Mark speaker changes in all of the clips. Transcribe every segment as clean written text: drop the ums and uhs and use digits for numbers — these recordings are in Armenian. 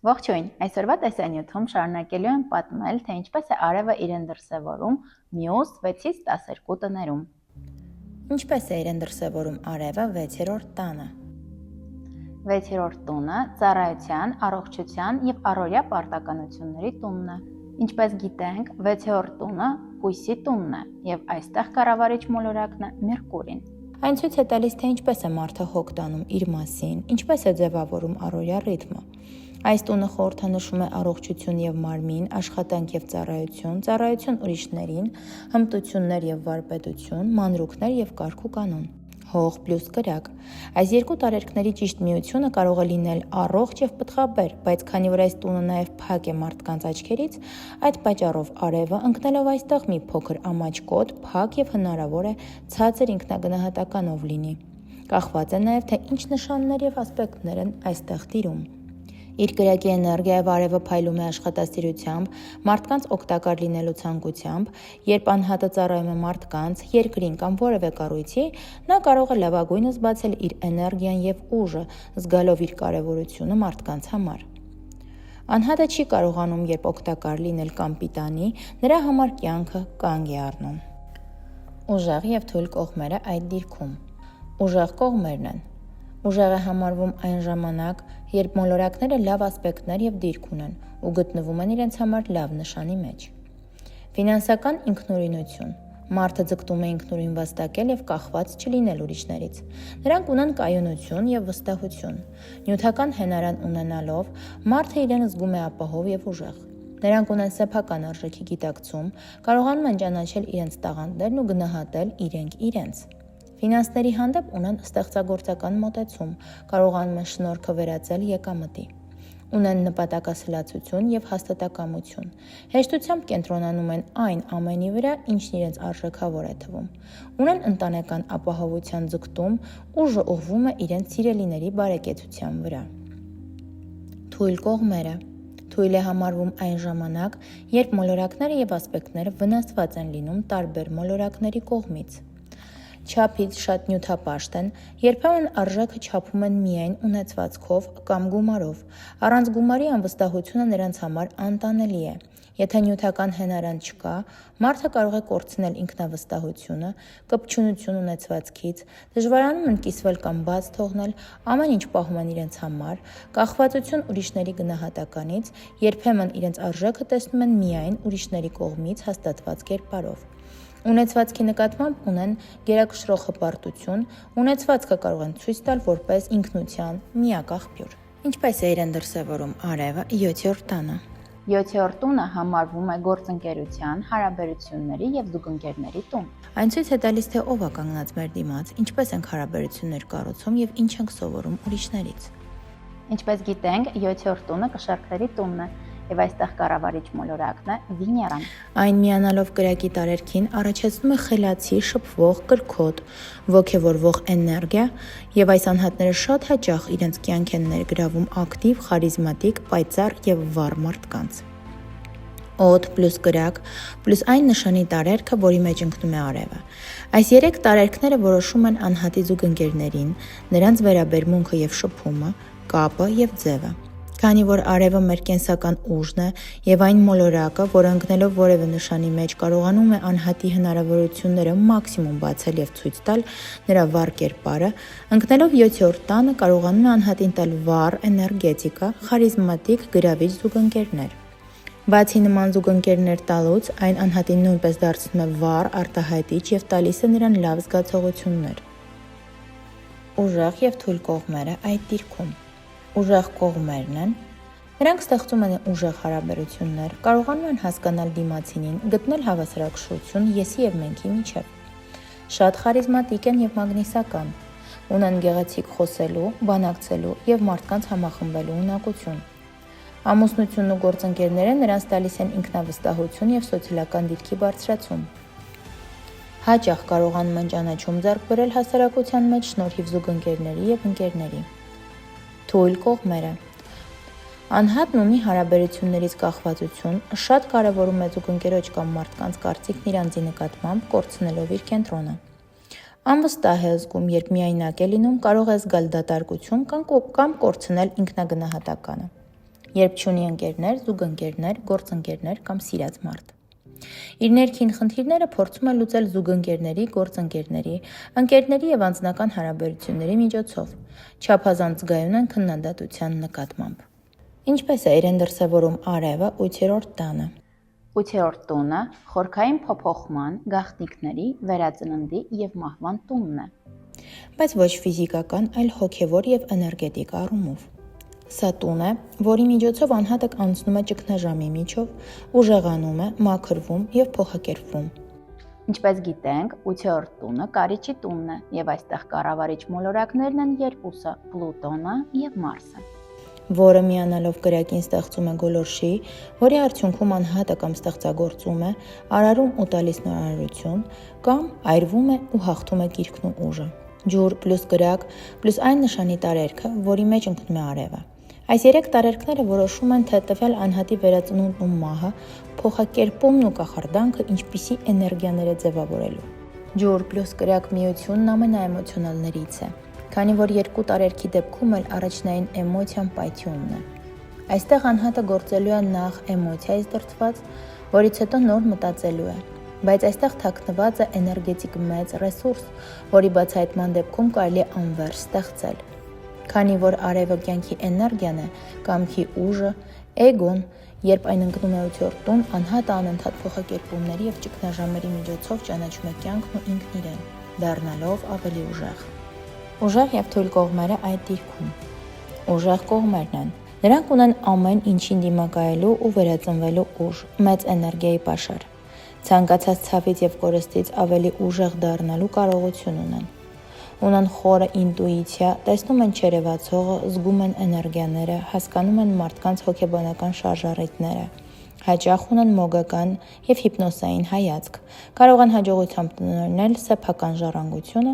Speaker 1: Ողջույն, այսօրվա տեսանյութում շարունակելու եմ պատմել, թե ինչպես է արևը իրեն դրսևորում մյուս 6-ից 12 տներում։
Speaker 2: Ինչպես է իրեն դրսևորում արևը 6-րդ տանը։
Speaker 1: 6-րդ տունը ծառայության, առողջության և առօրյա պարտականությունների տունն է։ Ինչպես գիտենք, 6-րդ տունը հույսի տունն է և այստեղ կառավարիչ մոլորակն է Մերկուրին։
Speaker 2: Այն ցույց է տալիս, թե ինչպես է մարդը հոգ տանում իր մասին, ինչպես է ձևավորում առօրյա ռիթմը։ Այս տունը խորհրդանշում է առողջություն և մարմին, աշխատանք և ծառայություն, ծառայություն ուրիշներին, հմտություններ և վարպետություն, մանրուքներ և կարգ ու կանոն։ Հող պլյուս կրակ։ Այս երկու տարերքների ճիշտ միությունը կարող է լինել առողջ և պտղաբեր, բայց քանի որ այս տունը նաև փակ է մարդկանց աչքերից, այդ պատճառով արևը, ընկնելով այստեղ մի փոքր ամաչկոտ, փակ և հնարավոր է ցածր ինքնագնահատականով լինի։ Կախված է նաև, թե ինչ նշաններ և ասպեկտներ են այստեղ տիրում։ Իր կրակի էներգիայով արևը փայլում է աշխատասիրությամբ, մարդկանց օգտակար լինելու ցանկությամբ, երբ անհատը ծառայում է մարդկանց, երկրին կամ որևէ կառույցի, նա կարող է լավագույնս բացել իր էներգիան և ուժը, զգալով իր կարևորությունը մարդկանց համար։ Անհատը չի կարողանում երբ օգտակար լինել կամ պիտանի, նրա համար կյանքը կանգ է առնում։ Ուժեղ և թույլ կողմերը այդ դիրքում։ Ուժեղ կողմերն են։ Ուժեղ է համարվում այն ժամանակ, երբ մոլորակները լավ ասպեկտներ և դիրք ունեն ու գտնվում են իրենց համար լավ նշանի մեջ։ Ֆինանսական ինքնուրույնություն։ Մարդը ձգտում է ինքնուրույն վաստակել և կախված չլինել ուրիշներից։ Նրանք ունեն կայունություն և վստահություն։ Նյութական հենարան ունենալով, մարդը իրեն զգում է ապահով և ուժեղ։ Նրանք ունեն սեփական արժեքի գիտակցում, կարողանում են ճանաչել իրենց տաղանդներն ու գնահատել իրենք իրենց։ Ֆինանսների հանդեպ ունեն ստեղծագործական մոտեցում, կարողանում են շնորհքը վերածել եկամտի։ Ունեն նպատակասլացություն և հաստատակամություն։ Հեշտությամբ կենտրոնանում են այն ամենի վրա, ինչն իրենց արժեքավոր է թվում։ Ունեն ընտանեկան ապահովության ձգտում, ուժը ուղղվում է իրենց սիրելիների բարեկեցության վրա։ Թույլ կողմերը։ Թույլ է համարվում այն ժամանակ, երբ մոլորակները և ասպեկտները վնասված են լինում տարբեր մոլորակների կողմից։ Չափից շատ նյութապաշտ են, երբեմն արժեքը չափում են միայն ունեցվածքով կամ գումարով։ Առանց գումարի անվստահությունը նրանց համար անտանելի է։ Եթե նյութական հենարան չկա, մարդը կարող է կորցնել ինքնավստահությունը, կպչունություն ունեցվածքից, դժվարանում են կիսվել կամ բաց թողնել, ամեն ինչ պահում են իրենց համար, կախվածություն ուրիշների գնահատականից, երբեմն իրենց արժեքը տեսնում են միայն ուրիշների կողմից հաստատված կերպարով։ Ունեցվածքի նկատմամբ ունեն գերակշռող հպարտություն, ունեցվածքը կարող են ցույց տալ որպես ինքնության միակ աղբյուր։ Ինչպես է իրեն դրսևորում արևը 7-րդ տանը։
Speaker 1: 7-րդ տունը համարվում է գործընկերության, հարաբերությունների և զուգընկերների տուն։
Speaker 2: Այն ցույց է տալիս, թե ով է կանգնած մեր դիմաց, ինչպես ենք հարաբերություններ կառուցում և ինչ ենք սովորում ուրիշներից։
Speaker 1: Ինչպես գիտենք, 7-րդ տունը կշեռքների տունն է, և այստեղ կառավարիչ մոլորակն է Վեներան։
Speaker 2: Այն միանալով կրակի տարերքին առաջացնում է խելացի, շփվող, կրքոտ, ոգևորվող էներգիա, և այս անհատները շատ հաճախ իրենց կյանք են ներգրավում ակտիվ, խարիզմատիկ, պայծառ և վառ մարդկանց։ Օդ պլյուս կրակ պլյուս այն նշանի տարերքը, որի մեջ ընկնում է արևը։ Այս երեք տարերքները որոշում են անհատի զուգընկերներին, նրանց վերաբերմունքը և շփումը, կապը և ձևը։ Քանի որ արևը մեր կենսական ուժն է և այն մոլորակը, որը ընկնելով որևէ նշանի մեջ կարողանում է անհատի հնարավորությունները մաքսիմում բացել և ցույց տալ նրա վառ կերպարը, ընկնելով 7-րդ տանը կարողանում է անհատին տալ վառ էներգետիկա, խարիզմատիկ, գրավիչ զուգընկերներ։ Բացի նման զուգընկերներ տալուց, այն անհատին նույնպես դարձնում է վառ, արտահայտիչ և տալիս է նրան լավ զգացողություններ։ Ուժեղ և թույլ կողմերը այդ դիրքում։ Ուժեղ կողմերն են։ Նրանք ստեղծում են ուժեղ հարաբերություններ, կարողանում են հասկանալ դիմացինին, գտնել հավասարակշռություն եսի և մենքի միջև։ Շատ խարիզմատիկ են և մագնիսական։ Ունեն գեղեցիկ խոսելու, բանակցելու և մարդկանց համախմբելու ունակություն։ Ամուսնությունն ու գործընկերները նրանց տալիս են ինքնավստահություն և սոցիալական դիրքի բարձրացում։ Հաճախ կարողանում են ճանաչում ձեռք բերել հասարակության մեջ շնորհիվ զուգընկերների և ընկերների։ Թույլ կողմերը։ Անհատն ունի հարաբերություններից կախվածություն, շատ կարևորում է զուգընկերոջ կամ մարդկանց կարծիքն իր անձի նկատմամբ, կորցնելով իր կենտրոնը։ Անվստահ է զգում, երբ միայնակ է լինում, կարող է զգալ դատարկություն կամ կորցնել ինքնագնահատականը։ երբ չունի ընկերներ, զուգընկերներ, գործընկերներ կամ սիրած մարդ։ Իր ներքին խնդիրները փորձում է լուծել զուգընկերների, գործընկերների, ընկերների եւ անձնական հարաբերությունների միջոցով, չափազանց զգայուն են քննադատության նկատմամբ։ Ինչպես է իրեն դրսևորում արևը 8-րդ տանը։
Speaker 1: 8-րդ տունը խորքային փոփոխման, գաղտնիքների, վերածննդի եւ մահվան տունն է։
Speaker 2: Բայց ոչ ֆիզիկական, այլ հոգեվոր եւ էներգետիկ առումով։ Սա տուն է, որի միջոցով անհատը անցնում է ճգնաժամի միջով, ուժեղանում է, մաքրվում եւ փոխակերպվում։
Speaker 1: Ինչպես գիտենք, 8-րդ տունը Կարիճի տունն է եւ այստեղ կառավարիչ մոլորակներն են երկուսը՝ Պլուտոնը եւ Մարսը,
Speaker 2: որը միանալով կրակին ստեղծում է գոլորշի, որի արդյունքում անհատը կամ ստեղծագործում է, արարում ու տալիս նորարարություն, կամ այրվում է ու հաղթում է գիրքն ու ուժը։ Ջուր պլյուս կրակ պլյուս այն նշանի տարերքը, որի մեջ ընկնում է արևը։ Այս երեք տարերքները որոշում են, թե տվյալ անհատի վերածնունդն ու մահը, փոխակերպումն ու կախարդանքը ինչպիսի էներգիաներ է ձևավորելու։ Ջուր պլյուս կրակ միությունն ամենաէմոցիոնալներից է, քանի որ երկու տարերքի դեպքում էլ առաջնային էմոցիան պայթյունն է։ Այստեղ անհատը գործելու է նախ էմոցիայից դրդված, որից հետո նոր մտածելու է, բայց այստեղ թաքնված է էներգետիկ մեծ ռեսուրս, որի բացահայտման դեպքում կարելի է անվերջ ստեղծել։ Քանի որ արևը կյանքի էներգիան է, կամքի ուժը, էգոն, երբ այն ընկնում է 8-րդ տուն, անհատը անընդհատ փոխակերպումների եւ ճգնաժամերի միջոցով ճանաչում է կյանքն ու ինքն իրեն, դառնալով ավելի ուժեղ։ Ուժեղ եւ թույլ կողմերը այդ դիրքում։ Ուժեղ կողմերն են։ Նրանք ունեն ամեն ինչին դիմակայելու ու վերածնվելու ուժ, մեծ էներգիայի պաշար։ Ցանկացած ցավից եւ կորստից ավելի ուժեղ դառնալու կարողություն ունեն խորը ինտուիցիա, տեսնում են չերևացողը, զգում են էներգիաները, հասկանում են մարդկանց հոգեբանական շարժառիթները, հաճախ ունեն մոգական եւ հիպնոսային հայացք, կարող են հաջողությամբ տնօրինել սեփական ժառանգությունը,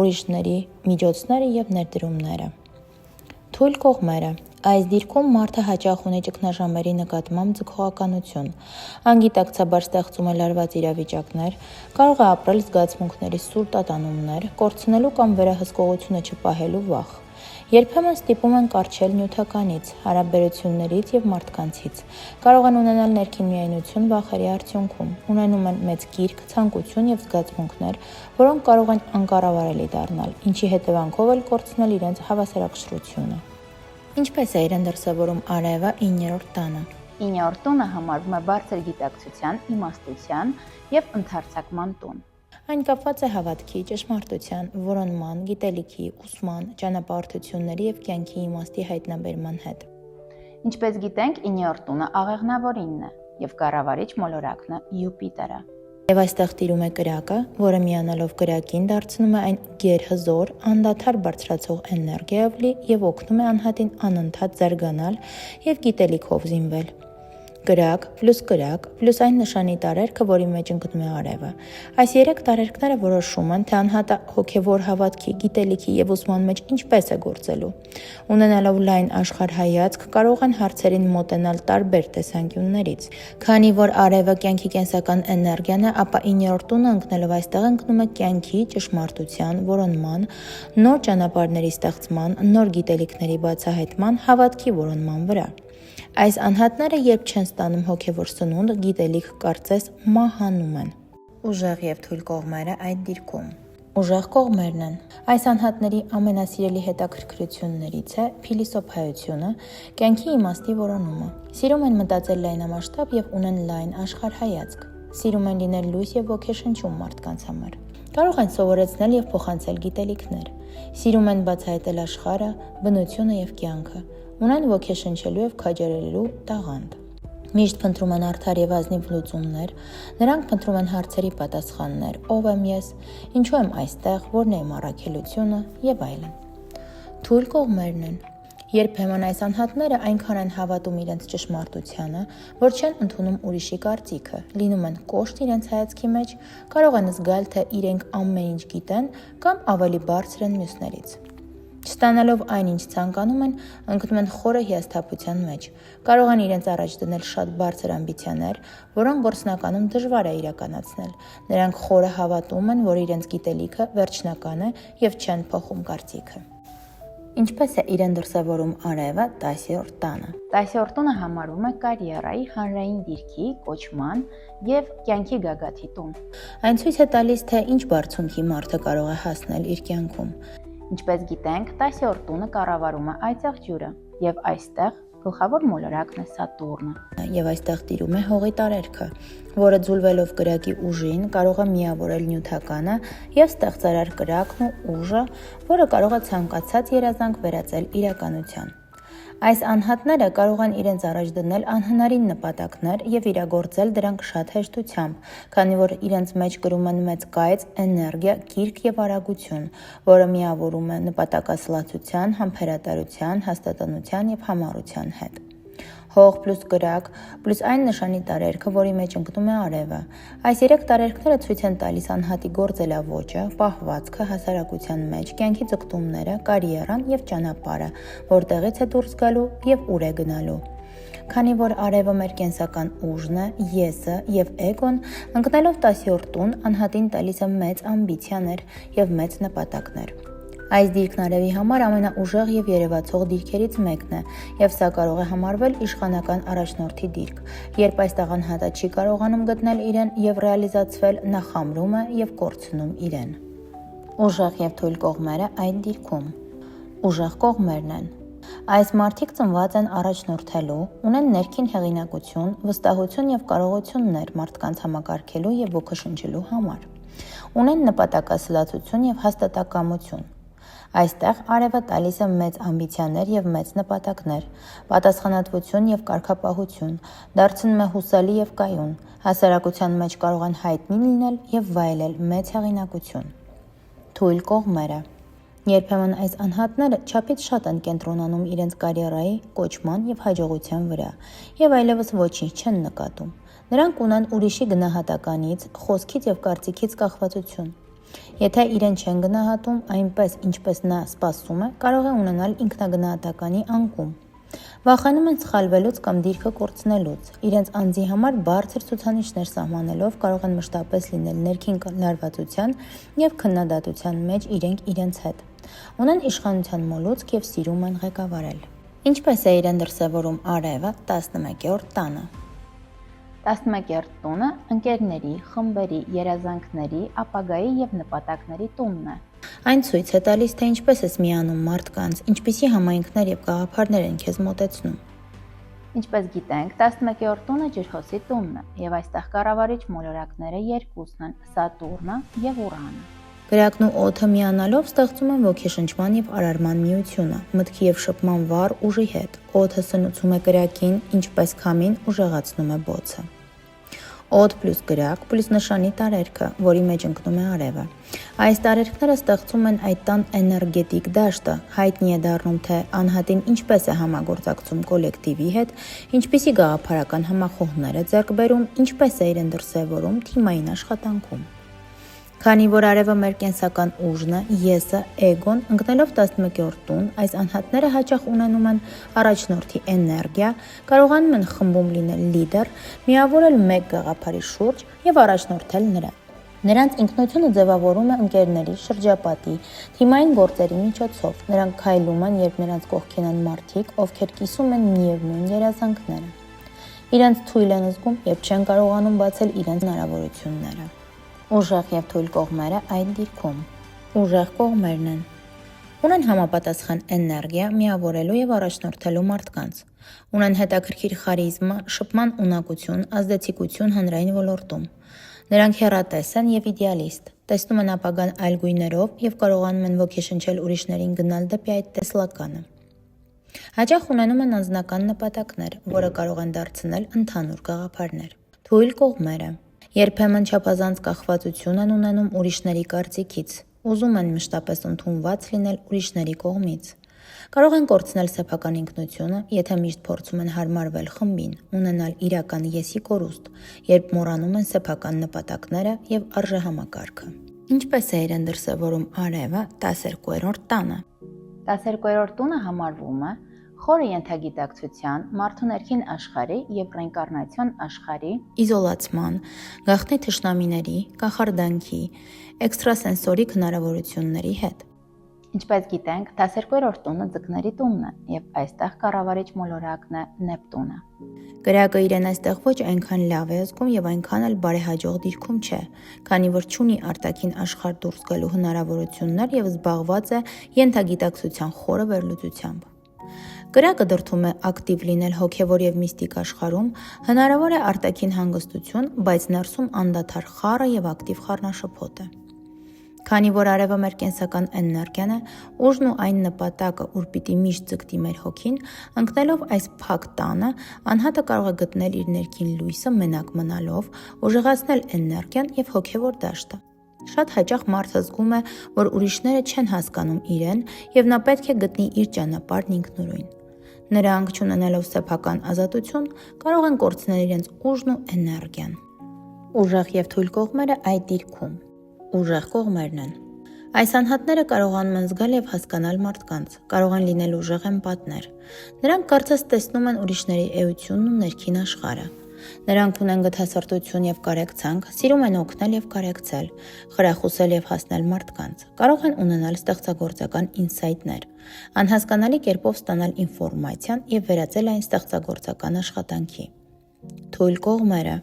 Speaker 2: ուրիշների միջոցները եւ ներդրումները։ Թույլ կողմերը։ Այս դիրքում մարդը հաճախ ունի ճգնաժամերի նկատմամբ ձգողականություն, անգիտակցաբար ստեղծում է լարված իրավիճակներ, կարող է ապրել զգացմունքների սուր տատանումներ, կորցնելու կամ վերահսկողությունը չպահելու վախ։ Երբեմն ստիպում են կառչել նյութականից, հարաբերություններից եւ մարդկանցից, կարող են ունենալ ներքին միայնություն վախերի արդյունքում, ունենում են մեծ գիրք, ցանկություն եւ զգացմունքներ, որոնք կարող են անկառավարելի դառնալ, ինչի հետևանքով էլ կորցնել իրենց հավասարակշռությունը։ Ինչպես է իրեն դրսևորում արևը 9-րդ տանը։
Speaker 1: 9-րդ տունը համարվում է բարձր գիտակցության, իմաստության եւ ընդարձակման տուն։
Speaker 2: Այն կապված է հավատքի, ճշմարտության, որոնման, գիտելիքի, ուսման, ճանապարհորդությունների եւ կյանքի իմաստի հայտնաբերման հետ։
Speaker 1: Ինչպես գիտենք, 9-րդ տունը աղեղնավորինն է եւ կառավարիչ մոլորակն է Յուպիտերը։
Speaker 2: Եվ այստեղ տիրում է կրակը, որը միանալով կրակին դարձնում է այն գերհզոր, անդադար բարձրացող էներգիայով լի եւ օգնում է անհատին անընդհատ զարգանալ եւ գիտելիքով զինվել։ Կրակ պլյուս այն նշանի տարերքը, որի մեջ ընկնում է արևը։ Այս երեք տարերքները որոշում են, թե անհատը հոգեվոր հավատքի, գիտելիքի եւ ուսման մեջ ինչպես է գործելու։ Ունենալով լայն աշխարհայացք, կարող են հարցերին մոտենալ տարբեր տեսանկյուններից։ Քանի որ արևը կյանքի կենսական էներգիան է, ապա 9-րդ տունը ընկնելով այստեղ ընկնում է կյանքի, ճշմարտության, որոնման, նոր ճանապարհների ստեղծման, նոր գիտելիքների բացահայտման, հավատքի որոնման վրա։ Այս անհատները, երբ չեն ստանում հոգևոր սնունդ, գիտելիք կարծես մահանում են։ Ուժեղ եւ թույլ կողմերը այդ դիրքում։ Ուժեղ կողմերն են։ Այս անհատների ամենասիրելի հետաքրքրություններից է փիլիսոփայությունը, կյանքի իմաստի որոնումը։ Սիրում են մտածել լայնամասշտաբ եւ ունեն լայն աշխարհայացք։ Սիրում են լինել լույս եւ ոգեշնչում մարդկանց համար։ Կարող են սովորեցնել եւ փոխանցել գիտելիքներ։ Սիրում են բացահայտել աշխարհը, բնությունը եւ կյանքը։ Ունեն ոգեշնչելու եւ քաջարելու տաղանդ։ Միշտ փնտրում են արդար եւ ազնիվ լուծումներ, նրանք փնտրում են հարցերի պատասխաններ, ով եմ ես, ինչու եմ այստեղ, որն է իմ առաքելությունը եւ այլն։ Թույլ կողմերն են։ Երբեմն այս անհատները այնքան են հավատում իրենց ճշմարտությանը, որ չեն ընդունում ուրիշի կարծիքը, լինում են կոշտ իրենց հայացքի մեջ, կարող են զգալ, թե իրենք ամեն ինչ գիտեն կամ ավելի բարձր են մյուսներից։ Չստանալով այն, ինչ ցանկանում են, ընկնում են խորը հիասթափության մեջ։ Կարող են իրենց առաջ դնել շատ բարձր ամբիցիաներ, որոնք գործնականում դժվար է իրականացնել։ Նրանք խորը հավատում են, որ իրենց գիտելիքը վերջնական է եւ չեն փոխում կարծիքը։ Ինչպես է իրեն դրսևորում արևը 10-րդ տանը։
Speaker 1: 10-րդ տունը համարվում է կարիերայի, հանրային դիրքի, կոչման եւ կյանքի գագաթի տուն։
Speaker 2: Այն ցույց է տալիս, թե ինչ բարձունքի մարդը կարող է հասնել իր կյանքում։
Speaker 1: Ինչպես գիտենք, 10-րդ տունը կառավարում է այծեղ ջուրը եւ այստեղ գլխավոր մոլորակն է Սատուրնը։
Speaker 2: Եվ այստեղ տիրում է հողի տարերքը, որը ձուլվելով կրակի ուժին կարող է միավորել նյութականը եւ ստեղծարար կրակն ու ուժը, որը կարող է ցանկացած երազանք վերածել իրականության։ Այս անհատները կարող են իրենց առաջ դնել անհնարին նպատակներ եւ իրագործել դրանք շատ հեշտությամբ, քանի որ իրենց մեջ կրում են մեծ կայծ, էներգիա, գիրք եւ արագություն, որը միավորում է նպատակասլացության, համբերատարության, հաստատանության եւ համառության հետ։ Հող պլյուս կրակ, պլյուս այն նշանի տարերքը, որի մեջ ընկնում է արևը։ Այս երեք տարերքները ցույց են տալիս անհատի գործելավոճը, պահվածքը, հասարակության մեջ, կյանքի ձգտումները, կարիերան եւ ճանապարհը, որտեղից է դուրս գալու եւ ուր է գնալու։ Քանի որ արևը մեր կենսական ուժն է, եսը եւ էգոն, ընկնելով 10-րդ տուն, անհատին տալիս է մեծ ամբիցիաներ եւ մեծ նպատակներ։ Այս դիրքն արևի համար ամենաուժեղ եւ երևացող դիրքերից մեկն է, եւ սա կարող է համարվել իշխանական առաջնորդի դիրք։ Երբ այստեղ անհատը չի կարողանում գտնել իրեն եւ ռեալիզացվել, նա խամրում է եւ կորցնում իրեն։ Ուժեղ եւ թույլ կողմերը այդ դիրքում։ Ուժեղ կողմերն են։ Այս մարդիկ ծնված են առաջնորդելու, ունեն ներքին հեղինակություն, վստահություն եւ կարողություններ մարդկանց համակարգելու եւ ոգեշնչելու համար։ Ունեն նպատակասլացություն եւ հաստատակամություն։ Այստեղ արևը տալիս է մեծ ամբիցիաներ եւ մեծ նպատակներ, պատասխանատվություն եւ կարգապահություն, դարձնում է հուսալի եւ կայուն, հասարակության մեջ կարող են հայտնի լինել եւ վայելել մեծ հեղինակություն։ Թույլ կողմերը։ Երբեմն այս անհատները չափից շատ են կենտրոնանում իրենց կարիերայի, կոչման եւ հաջողության վրա եւ այլևս ոչինչ չեն նկատում։ Նրանք ունեն ուրիշի գնահատականից, խոսքից եւ կարծիքից կախվածություն։ Եթե իրեն չեն գնահատում այնպես, ինչպես նա սպասում է, կարող է ունենալ ինքնագնահատականի անկում։ Վախենում են սխալվելուց կամ դիրքը կորցնելուց։ Իրենց անձի համար բարձր ցուցանիշներ սահմանելով կարող են մշտապես լինել ներքին լարվածության եւ քննադատության մեջ իրենց հետ։ Ունեն իշխանության մոլուցք եւ սիրում են ղեկավարել։ Ինչպես է իրեն դրսևորում արևը 11-րդ տանը։
Speaker 1: 11-րդ տունը ընկերների, խմբերի, երազանքների, ապագայի եւ նպատակների տունն է։
Speaker 2: Այն ցույց է տալիս, թե ինչպես ես միանում մարդկանց, ինչպիսի համայնքներ եւ գաղափարներ են քեզ մոտեցնում։
Speaker 1: Ինչպես գիտենք, 11-րդ տունը ջրհոսի տունն է եւ այստեղ կառավարիչ մոլորակները երկուսն են՝ Սատուրնը եւ Ուրանը։
Speaker 2: Կրակն ու օդը միանալով ստեղծում են ոգեշնչման եւ արարման միությունը, մտքի եւ շփման վառ ուժի հետ։ Օդը սնուցում է կրակին, ինչպես քամին ուժեղացնում է բոցը։ Օդ պլյուս կրակ պլյուս նշանի տարերքը, որի մեջ ընկնում է արևը։ Այս տարերքները ստեղծում են այդ տան էներգետիկ դաշտը, հայտնի է դառնում, թե անհատին ինչպես է համագործակցում կոլեկտիվի հետ, ինչպիսի գաղափարական համախոհներ է ձեռք բերում, ինչպես է իրեն դրսևորում թիմային աշխատանքում։ Քանի որ արևը մեր կենսական ուժն է, եսը, էգոն, ընկնելով 11-րդ տուն, այս անհատները հաճախ ունենում են առաջնորդի էներգիա, կարողանում են խմբում լինել լիդեր, միավորել մեկ գաղափարի շուրջ եւ առաջնորդել նրան։ Նրանց ինքնությունը ձևավորում է ընկերների, շրջապատի, թիմային գործերի միջոցով։ Նրանք քայլում են, երբ նրանց կողքին են մարդիկ, ովքեր կիսում են միևնույն երազանքները։ Իրենց թույլ են զգում, երբ չեն կարողանում բացել իրենց հնարավորությունները։ Ուժեղ եւ թույլ կողմերը այդ դիրքում։ Ուժեղ կողմերն են։ Ունեն համապատասխան էներգիա միավորելու եւ առաջնորդելու մարդկանց։ Ունեն հետաքրքիր խարիզմա, շփման ունակություն, ազդեցիկություն հանրային ոլորտում։ Նրանք հեռատես են եւ իդեալիստ, տեսնում են ապագան այլ գույներով եւ կարողանում են ոգեշնչել ուրիշներին գնալ դեպի այդ տեսլականը։ Հաճախ ունենում են անձնական նպատակներ, որը կարող են դարձնել ընդհանուր գաղափարներ։ Թույլ կողմերը։ Երբեմն չափազանց կախվածություն են ունենում ուրիշների կարծիքից, ուզում են մշտապես ընդունված լինել ուրիշների կողմից։ Կարող են կորցնել սեփական ինքնությունը, եթե միշտ փորձում են հարմարվել խմբին, ունենալ իրական եսի կորուստ, երբ մոռանում են սեփական նպատակները եւ արժեհամակարգը։ Ինչպես է իրեն դրսևորում արևը 12-րդ տանը։
Speaker 1: 12-րդ տունը համարվում է խորը ենթագիտակցության, մարդու ներքին աշխարհի եւ ռեինկարնացիոն աշխարհի,
Speaker 2: իզոլացման, գաղտնի թշնամիների, կախարդանքի, էքստրասենսորիկ հնարավորությունների հետ։
Speaker 1: Ինչպես գիտենք, 12-րդ տունը ձկների տունն է եւ այստեղ կառավարիչ մոլորակն է Նեպտունը։
Speaker 2: Կրակը իրեն այստեղ ոչ այնքան լավ է զգում եւ այնքան էլ բարեհաջող դիրքում չէ, քանի որ չունի արտաքին աշխարհ դուրս գալու հնարավորություններ եւ զբաղված է ենթագիտակցության խորը վերլուծությամբ։ Կրակը դրդում է ակտիվ լինել հոգևոր եւ միստիկ աշխարհում, հնարավոր է արտաքին հանգստություն, բայց ներսում անդադար խառը եւ ակտիվ խառնաշփոթ է։ Քանի որ արևը մեր կենսական էներգիան է, ուժն ու այն նպատակը, որ պիտի միշտ ձգտի մեր հոգին, ընկնելով այս փակ տանը, անհատը կարող է գտնել իր ներքին լույսը մենակ մնալով, ուժեղացնել էներգիան եւ հոգևոր դաշտը։ Շատ հաճախ մարդը զգում է, որ ուրիշները չեն հասկանում իրեն եւ նա պետք է գտնի իր ճանապարհն ինքնուրույն։ Նրանք, չունենալով սեփական ազատություն, կարող են կորցնել իրենց ուժն ու էներգիան։ Ուժեղ եւ թույլ կողմերը այդ դիրքում ուժեղ կողմերն են։ Այս անհատները կարողանում են զգալ եւ հասկանալ մարդկանց, կարող են լինել ուժեղ էմպաթներ։ Նրանք կարծես տեսնում են ուրիշների էությունն ու ներքին աշխարհը։ Նրանք ունեն գթասրտություն եւ կարեկցանք, սիրում են օգնել եւ կարեկցել, խրախուսել եւ հասնել մարդկանց։ Կարող են ունենալ ստեղծագործական ինսայթներ, անհասկանալի կերպով ստանալ ինֆորմացիան եւ վերածել այն ստեղծագործական աշխատանքի։ Թույլ կողմերը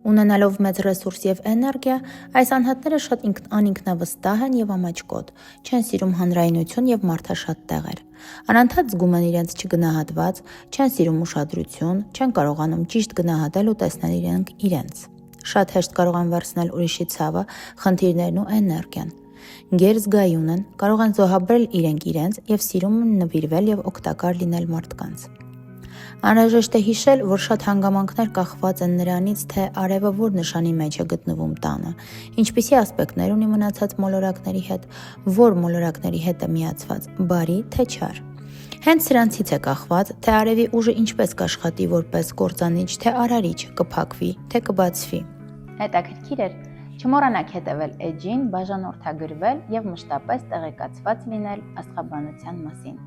Speaker 2: Ունենալով մեծ ռեսուրս եւ էներգիա, այս անհատները շատ անինքնավստահ են եւ ամաչկոտ, չեն սիրում հանրայնություն եւ մարդաշատ տեղեր։ Անընդհատ զգում են իրենց չգնահատված, չեն սիրում ուշադրություն, չեն կարողանում ճիշտ գնահատել ու տեսնել իրենց։ Շատ հեշտ կարող են վերցնել ուրիշի ցավը, խնդիրներն ու էներգիան։ Գերզգայուն են, կարող են զոհաբերել իրենց եւ սիրում են նվիրվել եւ օգտակար լինել մարդկանց։ Անհրաժեշտ է հիշել, որ շատ հանգամանքներ կախված են նրանից, թե արևը որ նշանի մեջ է գտնվում տանը, ինչպիսի ասպեկտներ ունի մնացած մոլորակների հետ, որ մոլորակների հետ է միացված, բարի թե չար։ Հենց սրանցից է կախված, թե արևի ուժը ինչպես կաշխատի որպես կործանիչ, թե արարիչ, կփակվի, թե կբացվի։
Speaker 1: Հետաքրքիր էր, չմոռանաք հետևել էջին, բաժանորդագրվել եւ մշտապես տեղեկացված լինել աստղաբանության մասին։